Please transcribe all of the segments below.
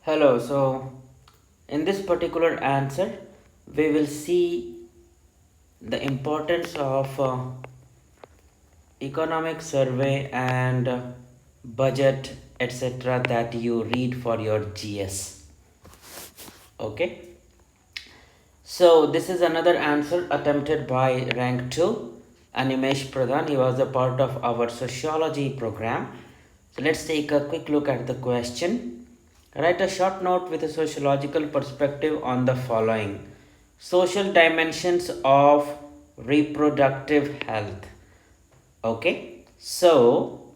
Hello, so in this particular answer, we will see the importance of economic survey and budget etc. that you read for your GS. Okay, so this is another answer attempted by rank 2 Animesh Pradhan. He was a part of our sociology program. So let's take a quick look at the question. Write a short note with a sociological perspective on the following: social dimensions of reproductive health. Okay, so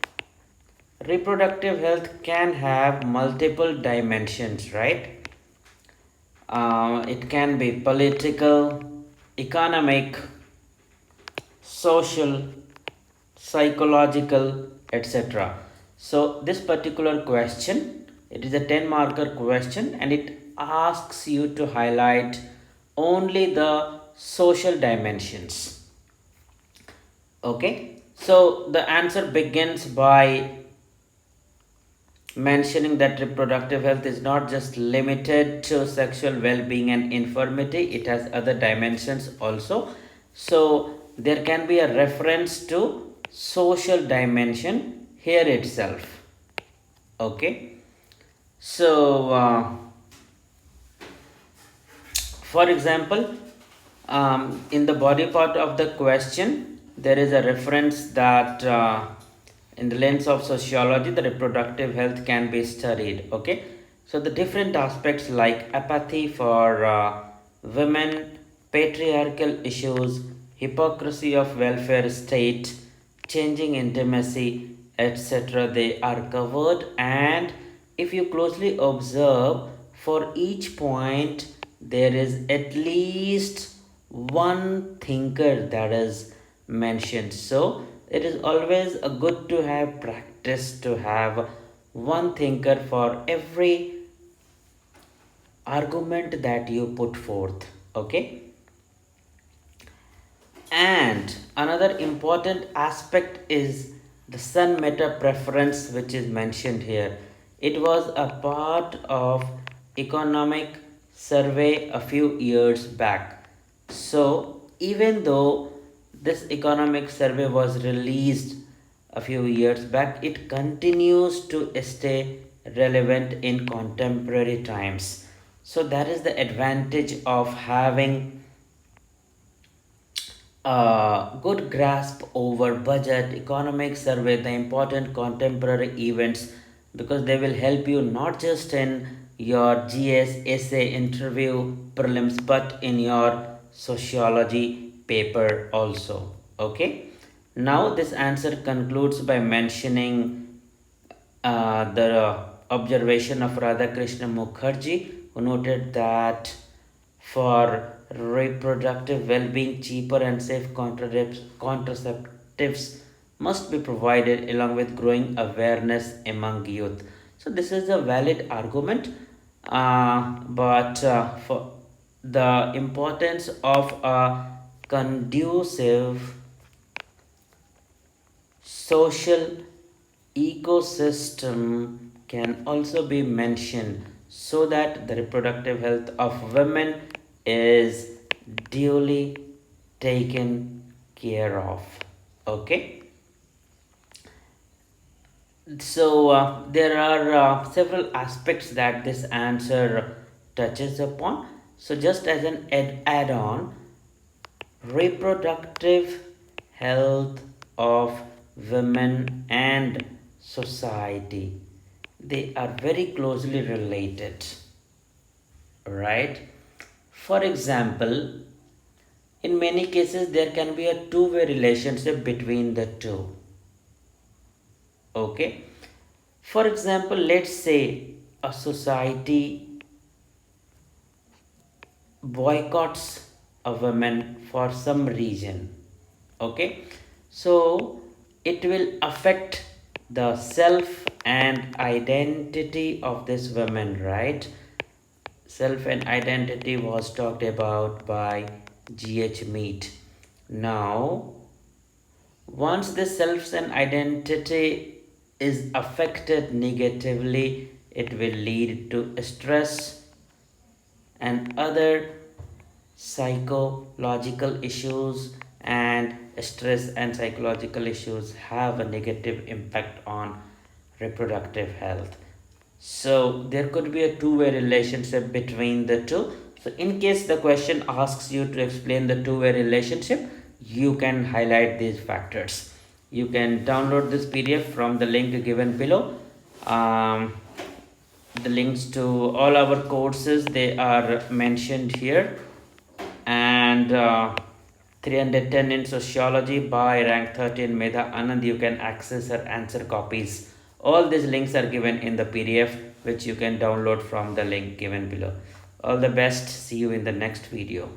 reproductive health can have multiple dimensions, right? It can be political, economic, social, psychological, etc. So this particular question, it is a 10 marker question and it asks you to highlight only the social dimensions. Okay, so the answer begins by mentioning that reproductive health is not just limited to sexual well-being and infirmity, it has other dimensions also. So there can be a reference to social dimension here itself. Okay, so for example, in the body part of the question, there is a reference that in the lens of sociology, the reproductive health can be studied. Okay, so the different aspects like apathy for women, patriarchal issues, hypocrisy of welfare state, changing intimacy, etc., they are covered. And if you closely observe, for each point there is at least one thinker that is mentioned. So it is always a good to have practice to have one thinker for every argument that you put forth. Okay, and another important aspect is the sun meta preference, which is mentioned here. It was a part of economic survey a few years back. So even though this economic survey was released a few years back, it continues to stay relevant in contemporary times. So that is the advantage of having good grasp over budget, economic survey, the important contemporary events, because they will help you not just in your GS, essay, interview, prelims, but in your sociology paper also. Okay. Now this answer concludes by mentioning the observation of Radhakrishna Mukherjee, who noted that for reproductive well-being, cheaper and safe contraceptives must be provided along with growing awareness among youth. So this is a valid argument, but for the importance of a conducive social ecosystem can also be mentioned so that the reproductive health of women is duly taken care of. Okay, so there are several aspects that this answer touches upon. So just as an add-on, reproductive health of women and society, they are very closely related, right? For example, in many cases there can be a two-way relationship between the two. Okay, for example, let's say a society boycotts a woman for some reason. Okay, so it will affect the self and identity of this woman, right? Self and identity was talked about by GH Mead. Now once the self and identity is affected negatively, it will lead to stress and other psychological issues, and stress and psychological issues have a negative impact on reproductive health. So there could be a two-way relationship between the two. So in case the question asks you to explain the two-way relationship, you can highlight these factors. You can download this PDF from the link given below. The links to all our courses, they are mentioned here. And 310 in sociology by rank 13 Medha Anand, you can access her answer copies. All these links are given in the PDF, which you can download from the link given below. All the best. See you in the next video.